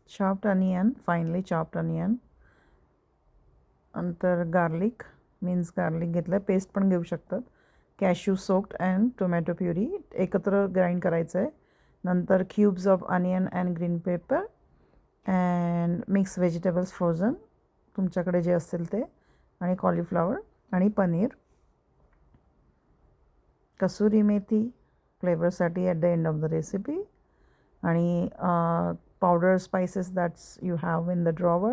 chopped onion, finely chopped onion. नंतर garlic, means garlic घेतलं आहे, पेस्ट पण घेऊ शकतात. Cashew soaked and tomato puree एकत्र ग्राइंड करायचं आहे. नंतर cubes of onion and green pepper and mix vegetables frozen, तुमच्याकडे जे असेल ते, आणि कॉलीफ्लॉवर आणि पनीर. कसुरी मेथी फ्लेवरसाठी at the end of the recipe. आणि powder spices that's you have in the drawer,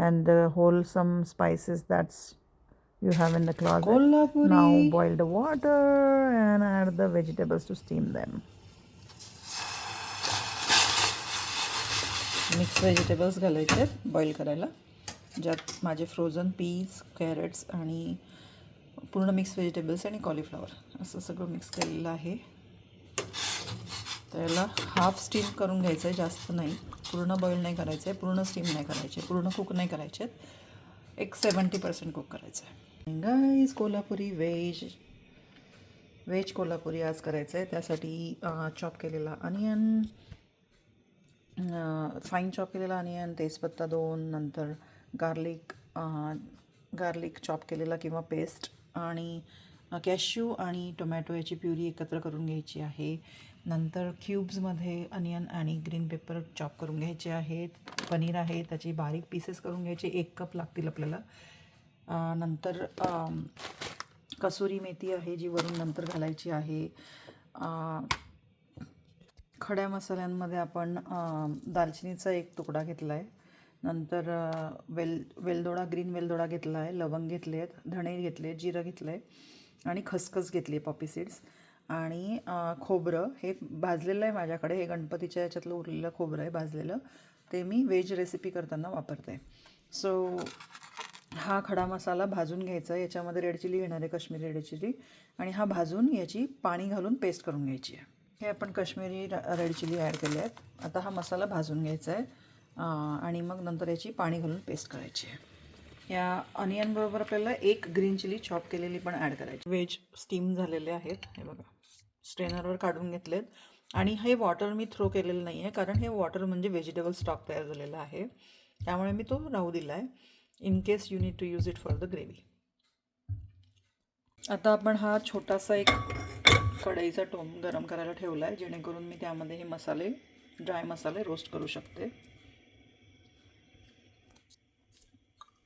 and wholesome spices that's you have in the closet. Kolhapuri. Now boil the water and add the vegetables to steam them. Mix vegetables घालायचे boil करायला, ज्यात माझे frozen पीज, carrots आणि पूर्ण mix vegetables आणि cauliflower असं सगळं mix केलेलं आहे. त्याला हाफ स्टीम करून घ्यायचं आहे, जास्त नाही. पूर्ण बॉईल नाही करायचं आहे, पूर्ण स्टीम नाही करायचे, पूर्ण कुक नाही करायचे आहेत. एक 70% कुक करायचं आहे. गाईज कोल्हापुरी व्हेज कोल्हापुरी आज करायचं आहे. त्यासाठी चॉप केलेला अनियन, फाईन चॉप केलेला अनियन, तेजपत्ता 2, नंतर गार्लिक चॉप केलेला किंवा पेस्ट, आणि कॅश्यू आणि टोमॅटो याची प्युरी एकत्र करून घ्यायची आहे. नंतर क्यूब्समध्ये अनियन आणि ग्रीन पेपर चॉप करून घ्यायचे आहेत. पनीर आहे, त्याची बारीक पीसेस करून घ्यायचे, 1 कप लागतील आपल्याला. नंतर कसुरी मेथी आहे, जी वरून नंतर घालायची आहे. खड्या मसाल्यांमध्ये आपण दालचिनीचा 1 तुकडा घेतला आहे. नंतर वेलदोडा, ग्रीन वेलदोडा घेतला आहे, लवंग घेतले आहेत, धणे घेतले, जिरं घेतलं आहे आणि खसखस घेतली आहे, पॉपी सीड्स. आणि खोबरं हे भाजलेलं आहे माझ्याकडे. हे गणपतीच्या याच्यातलं उरलेलं खोबरं आहे भाजलेलं, ते मी व्हेज रेसिपी करताना वापरते. सो हा खडा मसाला भाजून घ्यायचा. याच्यामध्ये रेड चिली घेणार आहे, काश्मीरी रेड चिली, आणि हा भाजून याची पाणी घालून पेस्ट करून घ्यायची आहे. हे आपण काश्मीरी रेड चिली ॲड केले आहेत. आता हा मसाला भाजून घ्यायचा आहे आणि मग नंतर याची पाणी घालून पेस्ट करायची आहे. या अनियनबरोबर आपल्याला 1 ग्रीन चिली चॉप केलेली पण ॲड करायची. व्हेज स्टीम झालेले आहेत, हे बघा, स्ट्रेनरवर काढून घेतलेत. आणि हे वॉटर मी थ्रो केलेलं नाही आहे, कारण हे वॉटर म्हणजे व्हेजिटेबल स्टॉक तयार झालेला आहे, त्यामुळे मी तो राहू दिला आहे, in case you need to use it for the gravy. आता आपण हा छोटासा एक कढईचा टोम गरम करायला ठेवला आहे, जेणेकरून मी त्यामध्ये हे मसाले, ड्राय मसाले रोस्ट करू शकते.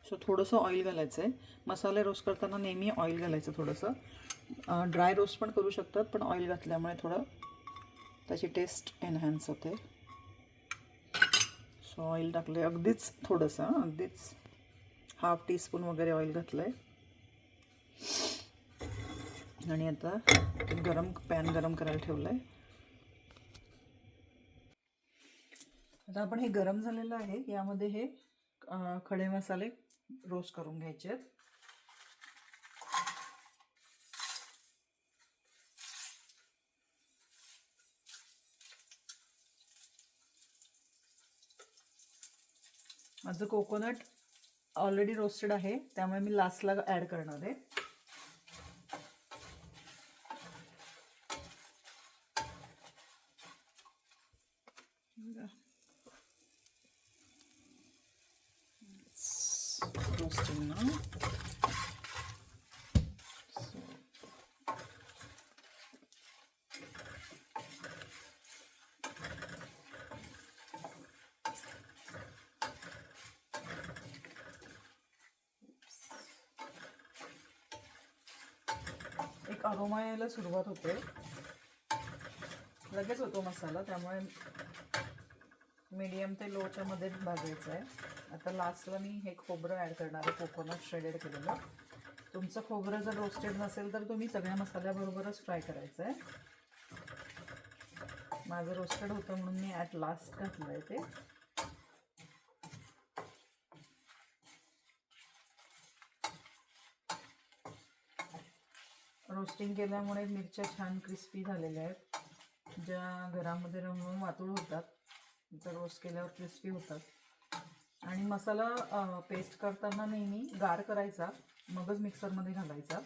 सो थोडंसं ऑइल घालायचं आहे. मसाले रोस्ट करताना नेहमी ऑइल घालायचं थोडंसं. ड्राय रोस्ट पण करू शकतात, पण ऑइल घातल्यामुळे थोडं त्याची टेस्ट एनहॅन्स होते. सो ऑइल टाकलं आहे, अगदीच थोडंसं, अगदीच ½ टीस्पून वगैरे ऑइल घातलं आहे. आणि आता पॅन गरम करायला ठेवलं आहे. आता आपण हे गरम झालेलं आहे, यामध्ये हे खडे मसाले रोस्ट करून घ्यायचे आहेत. माझं कोकोनट ऑलरेडी रोस्टेड आहे, त्यामुळे मी लास्टला ॲड करणार आहे. रोस्टिंग ना. एक अरोमा यायला सुरुवात होते, लगेच होतो मसाला, त्यामुळे मीडियम ते लोच्या मध्ये भाजायचं आहे. आता लास्टला मी हे खोबरं ॲड करणार आहे, कोकोनट श्रेडेड केलेलं. तुमचं खोबरं जर रोस्टेड नसेल तर तुम्ही सगळ्या मसाल्याबरोबरच फ्राय करायचं आहे. माझं रोस्टेड होतं म्हणून मी ॲट लास्ट घातलं आहे ते. रोस्टिंग केल्यामुळे मिरच्या छान क्रिस्पी झालेल्या आहेत. ज्या घरामध्ये रंगून वातूळ होतात, तर रोस्ट केल्यावर क्रिस्पी होतात. आणि मसाला पेस्ट करताना नेहमी गार करायचा, मगच मिक्सरमध्ये घालायचा.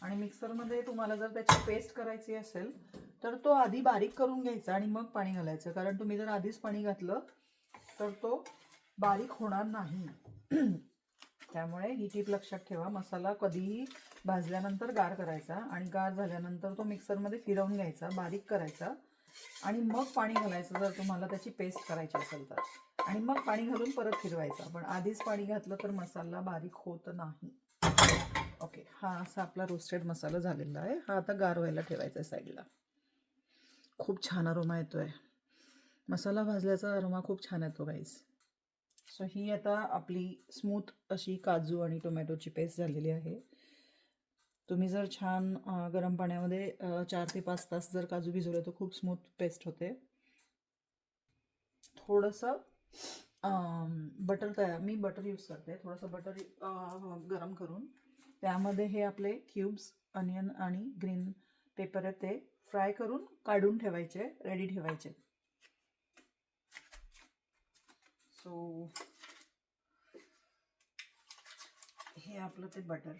आणि मिक्सरमध्ये तुम्हाला जर त्याची पेस्ट करायची असेल तर तो आधी बारीक करून घ्यायचा आणि मग पाणी घालायचं, कारण तुम्ही जर आधीच पाणी घातलं तर तो बारीक होणार नाही. त्यामुळे ही टीप लक्षात ठेवा. मसाला कधीही भाजल्यानंतर गार करायचा आणि गार झाल्यानंतर तो मिक्सरमध्ये फिरवून घ्यायचा, बारीक करायचा आणि मग पाणी घालायचं जर तुम्हाला त्याची पेस्ट करायची असेल तर, आणि मग पाणी घालून परत फिरवायचा. पण आधीच पाणी घातलं तर मसाला बारीक होत नाही. ओके, हा असा आपला रोस्टेड मसाला झालेला आहे. हा आता गार व्हायला ठेवायचा आहे साईडला. खूप छान अरोमा येतोय. मसाला भाजल्याचा अरोमा खूप छान येतो गाईस. सो ही आता आपली स्मूथ अशी काजू आणि टोमॅटोची पेस्ट झालेली आहे. तुम्ही जर छान गरम पाण्यामध्ये 4 ते 5 तास जर काजू भिजवले तर खूप स्मूथ पेस्ट होते. थोडंसं बटर मी बटर यूज करते. थोडंसं बटर गरम करून त्यामध्ये हे आपले क्यूब्स, अनियन आणि ग्रीन पेपर आहे ते फ्राय करून काढून ठेवायचे, रेडी ठेवायचे. सो हे आपलं ते बटर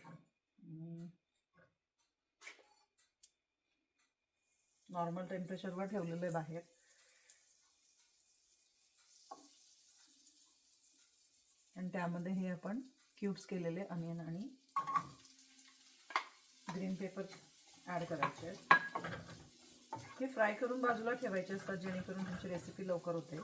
नॉर्मल टेम्परेचरवर ठेवलेलं आहे बाहेर. आणि त्यामध्ये हे आपण क्यूब्स केलेले अनियन आणि ग्रीन पेपर ॲड करायचे आहेत. हे फ्राय करून बाजूला ठेवायचे असतात जेणेकरून तुमची रेसिपी लवकर होते.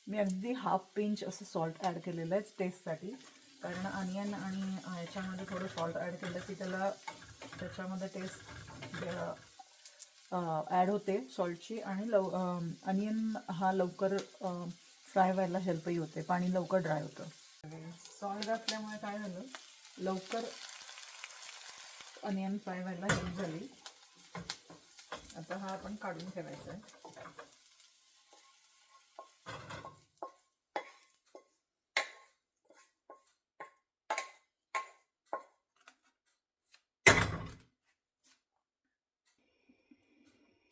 मी अगदी हाफ पिंच असं सॉल्ट ॲड केलेलं आहे टेस्टसाठी, कारण अनियन आणि ह्याच्यामध्ये थोडं सॉल्ट ॲड केलं की त्याच्यामध्ये टेस्ट ॲड होते सॉल्टची. आणि अनियन हा लवकर फ्राय व्हायला हेल्पही होते, पाणी लवकर ड्राय होतं. सॉल्ट घातल्यामुळे काय झालं, लवकर अनियन फ्राय व्हायला हेल्प झाली. आता हा आपण काढून ठेवायचा आहे.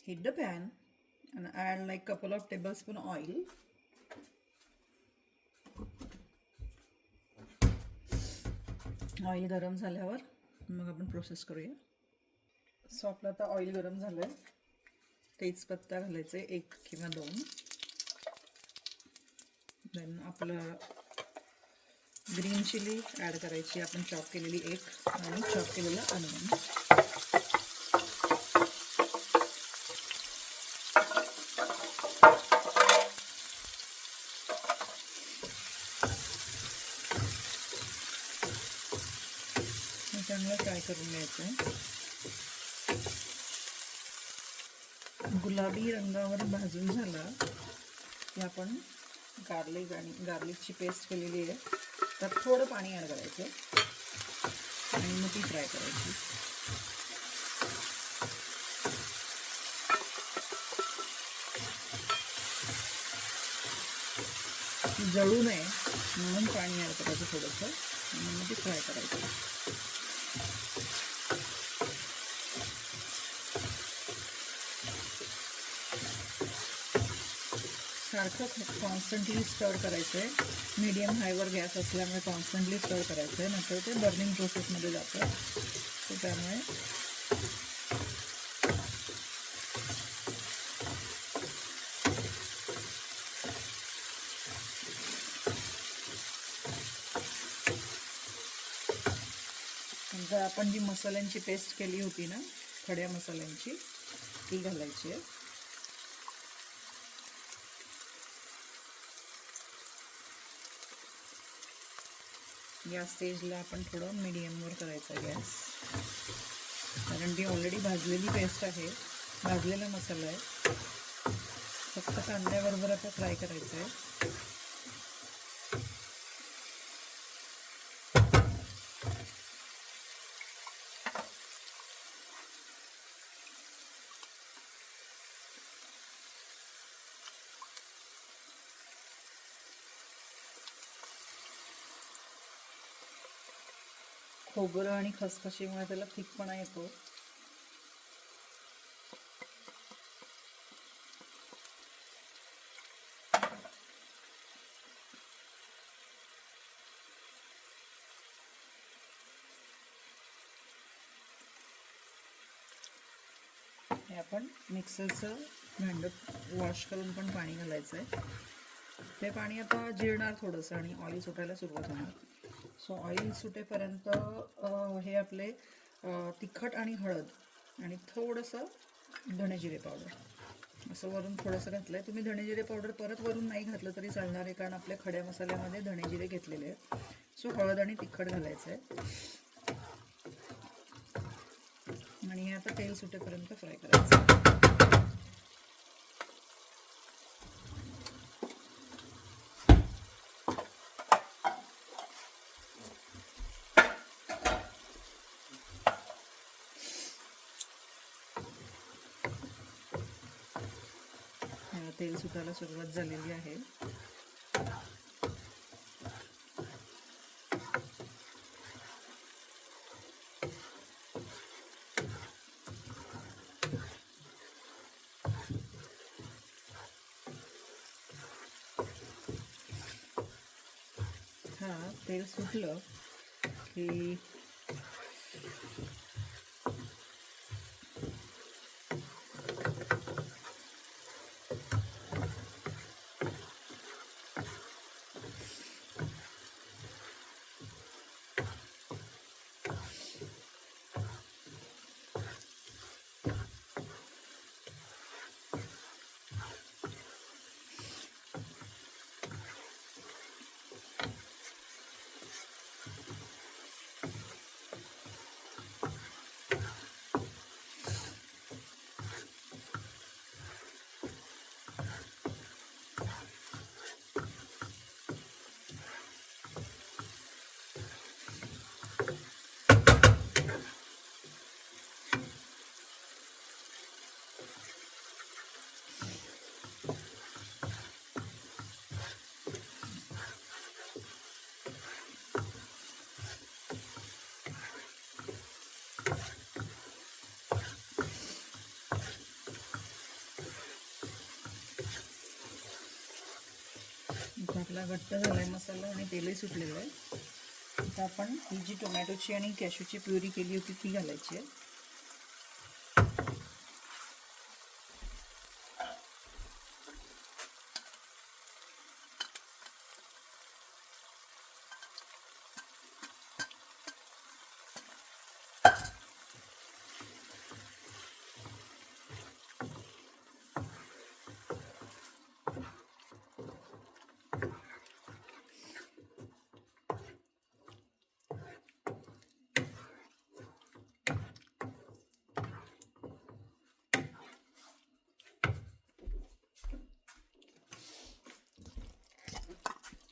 Heat the pan and add like couple of tablespoon oil. Oil गरम झाल्यावर मग आपण प्रोसेस करूया. सो आपलं आता ऑइल गरम झालं आहे. तेजपत्ता घालायचे 1 किंवा 2. देन आपलं ग्रीन चिली ॲड करायची आपण चॉप केलेली 1 आणि चॉप केलेलं अनियन. चांगलं फ्राय करून घ्यायचं आहे. गुलाबी रंगावर भाजून झाला की आपण गार्लिकची पेस्ट केलेली आहे त्यात थोडं पाणी ॲड करायचं आणि मग ती फ्राय करायची. जळू नये म्हणून पाणी ॲड करायचं थोडंसं आणि मग ती फ्राय करायची. सारखं कॉन्स्टंटली स्टर करायचं आहे. मीडियम हायवर गॅस असल्यामुळे कॉन्स्टंटली स्टर करायचं आहे, नंतर ते बर्निंग प्रोसेसमध्ये जातं. तर त्यामुळे नंतर आपण जी मसाल्यांची पेस्ट केली होती ना, खड्या मसाल्यांची, ती घालायची आहे. या स्टेजला आपण थोडं मीडियमवर करायचा गॅस, कारण ती ऑलरेडी भाजलेली पेस्ट आहे, भाजलेला मसाला आहे. फक्त कांद्याबरोबर आता फ्राय करायचं आहे. खोबरं आणि खसखशीमुळे त्याला थिकपणा येतो. हे आपण मिक्सरचं भांडं वॉश करून पण पाणी घालायचं आहे. ते पाणी आता जिरणार थोडंसं आणि ऑइल सुटायला सुरुवात होणार. सो ऑइल सुटेपर्यंत हे आपले तिखट आणि हळद आणि थोडंसं धणेजिरे पावडर असं वरून थोडंसं घातलं आहे. तुम्ही धणेजिरे पावडर परत वरून नाही घातलं तरी चालणार आहे, कारण आपल्या खड्या मसाल्यामध्ये धणेजिरे घेतलेले आहेत. सो हळद आणि तिखट घालायचं आहे आणि हे आता तेल सुटेपर्यंत फ्राय करायचं. तेल सुटायला सुरुवात झालेली आहे. तेल सुटलं की आपला घट्ट झाला आहे मसाला आणि तेलही सुटलेलं आहे. आता आपण ही जी टोमॅटोची आणि कॅशूची प्युरी केली होती ती घालायची आहे.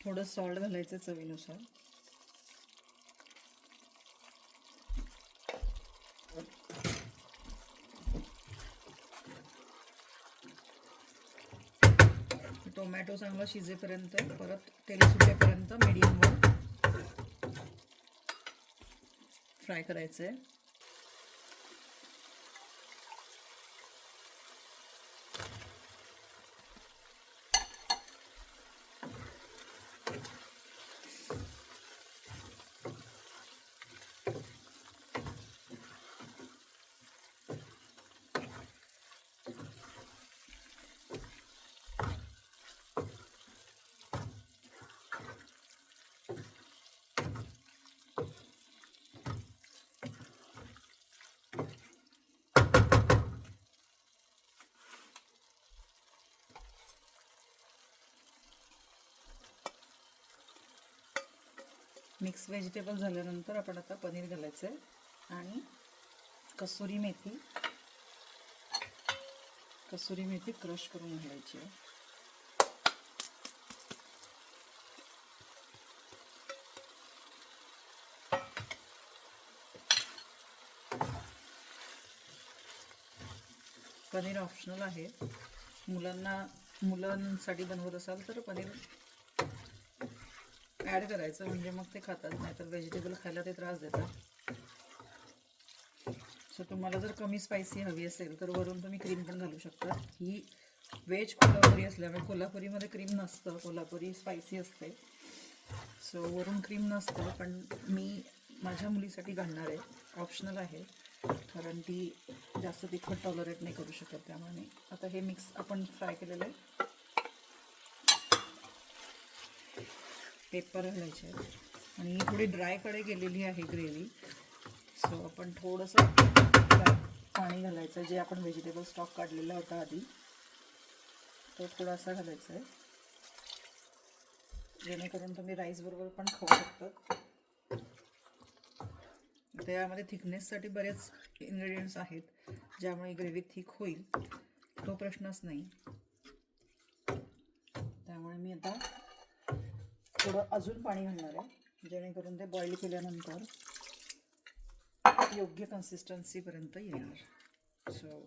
थोडं सॉल्ट घालायचं चवीनुसार. टोमॅटो चांगला शिजेपर्यंत परत तेल सुटेपर्यंत मीडियमवर फ्राय करायचं आहे. मिक्स व्हेजिटेबल झाल्यानंतर आपण आता पनीर घालायचं आहे आणि कसुरी मेथी क्रश करून घालायची आहे. पनीर ऑप्शनल आहे. मुलांसाठी बनवत असाल तर पनीर ॲड करायचं, म्हणजे मग ते खातात, नाहीतर व्हेजिटेबल खायला ते त्रास देतात. सो तुम्हाला जर कमी स्पायसी हवी असेल तर वरून तुम्ही क्रीम पण घालू शकता. ही व्हेज कोल्हापुरी असल्यामुळे कोल्हापुरीमध्ये क्रीम नसतं, कोल्हापुरी स्पायसी असते. सो वरून क्रीम नसतं, पण मी माझ्या मुलीसाठी घालणार आहे. ऑप्शनल आहे, कारण ती जास्त तिखट टॉलरेट नाही करू शकत, त्यामुळे मी आता हे मिक्स आपण फ्राय केलेलं आहे. पेपर घालायचे आहेत आणि ही थोडी ड्रायकडे गेलेली आहे ग्रेव्ही. सो आपण थोडंसं पाणी घालायचं, जे आपण व्हेजिटेबल स्टॉक काढलेला होता आधी तो थोडासा घालायचा आहे, जेणेकरून तुम्ही राईसबरोबर पण खाऊ शकतात. त्यामध्ये थिकनेससाठी बरेच इन्ग्रेडियंट्स आहेत, ज्यामुळे ग्रेव्ही थिक होईल, तो प्रश्नच नाही. त्यामुळे मी आता थोडं अजून पाणी घालणार आहे, जेणेकरून ते बॉईल केल्यानंतर योग्य कन्सिस्टन्सीपर्यंत येणार. सो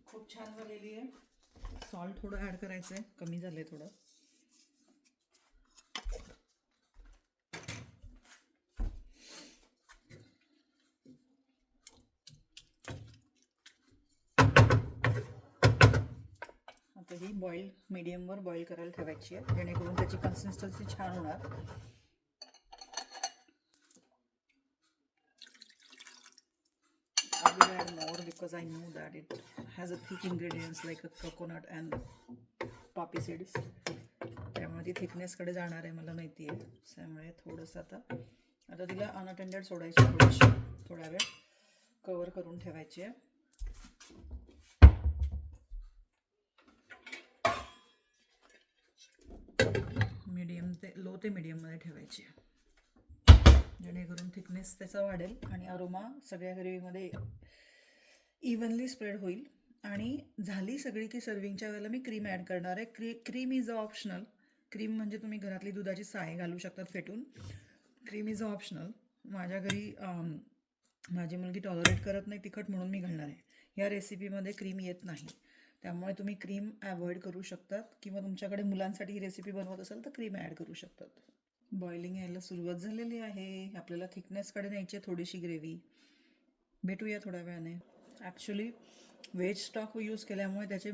खूप छान झालेली आहे. सॉल्ट थोडं ॲड करायचं आहे, कमी झालं आहे थोडं. आता ही मीडियमवर बॉईल करायला ठेवायची आहे, जेणेकरून त्याची कन्सिस्टन्सी छान होणार. I will add more because I know that it has a thick ingredients like a coconut and poppy seeds. त्यामुळे ती थिकनेसकडे जाणार आहे, मला माहिती आहे. त्यामुळे थोडंसं आता तिला अनअटेंडेड सोडायची, थोडा वेळ कवर करून ठेवायची आहे. लो ते मीडियममध्ये ठेवायची आहे, जेणेकरून थिकनेस त्याचा वाढेल आणि अरोमा सगळ्या ग्रेव्हीमध्ये इव्हनली स्प्रेड होईल. आणि झाली सगळी की सर्विंगच्या वेळेला मी क्रीम ॲड करणार आहे. Cream is a optional. Cream म्हणजे तुम्ही घरातली दुधाची साय घालू शकतात फेटून. Cream is a optional. माझ्या घरी माझी मुलगी टॉलरेट करत नाही तिखट, म्हणून मी घालणार आहे. या रेसिपीमध्ये क्रीम येत नाही, त्यामुळे तुम्ही क्रीम अवॉइड करू शकतात, किंवा तुमच्याकडे मुलांसाठी ही रेसिपी बनवत असाल तर क्रीम ॲड करू शकतात. बॉइलिंग यायला सुरुवात झालेली आहे. आपल्याला थिकनेसकडे न्यायची आहे थोडीशी ग्रेव्ही. भेटूया थोड्या वेळाने. ॲक्च्युली व्हेज स्टॉक यूज केल्यामुळे त्याचे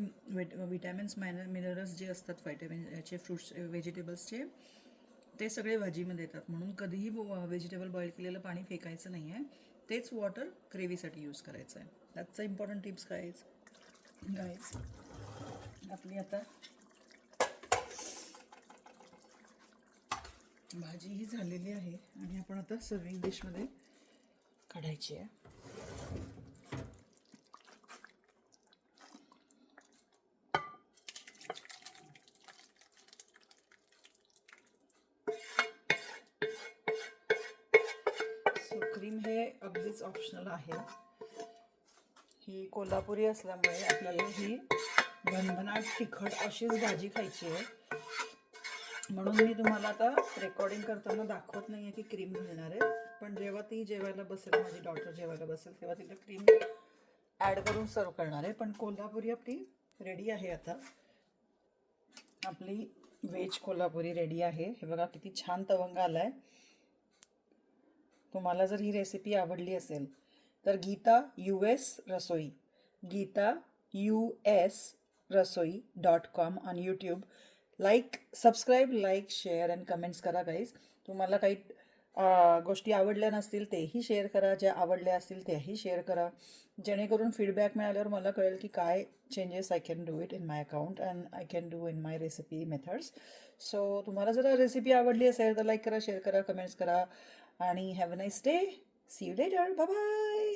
विटॅमिन्स मिनरल्स जे असतात याचे फ्रूट्स व्हेजिटेबल्सचे, ते सगळे भाजीमध्ये येतात. म्हणून कधीही व्हेजिटेबल बॉईल केलेलं पाणी फेकायचं नाही आहे, तेच वॉटर ग्रेव्हीसाठी यूज करायचं आहे. That's a important tips guys. आपली आता भाजी ही झालेली आहे आणि आपण आता सर्विंग डिशमध्ये काढायची आहे. सो क्रीम हे अगदीच ऑप्शनल आहे. ही कोल्हापुरी असल्यामुळे आपल्याला ही भनभनाट तिखट अशीच भाजी खायची आहे, म्हणून मी तुम्हाला आता रेकॉर्डिंग करताना दाखवत नाही आहे की क्रीम घालणार आहे. पण जेव्हा ती जेवायला बसेल, माझी डॉटर जेवायला बसेल, तेव्हा तिला क्रीम ॲड करून सर्व करणार आहे. पण कोल्हापुरी आपली रेडी आहे. आता आपली व्हेज कोल्हापुरी रेडी आहे. हे बघा किती छान तवंग आला आहे. तुम्हाला जर ही रेसिपी आवडली असेल तर Geeta usrasoi.com on YouTube subscribe, like, share and comments करा गाईज. तुम्हाला काही गोष्टी आवडल्या नसतील तेही शेअर करा, ज्या आवडल्या असतील त्याही शेअर करा, जेणेकरून फीडबॅक मिळाल्यावर मला कळेल की काय changes I can do it in my account and I can do in my recipe methods. So तुम्हाला जर रेसिपी आवडली असेल तर लाईक करा, शेअर करा, कमेंट्स करा आणि have a nice day. See you later. Bye bye.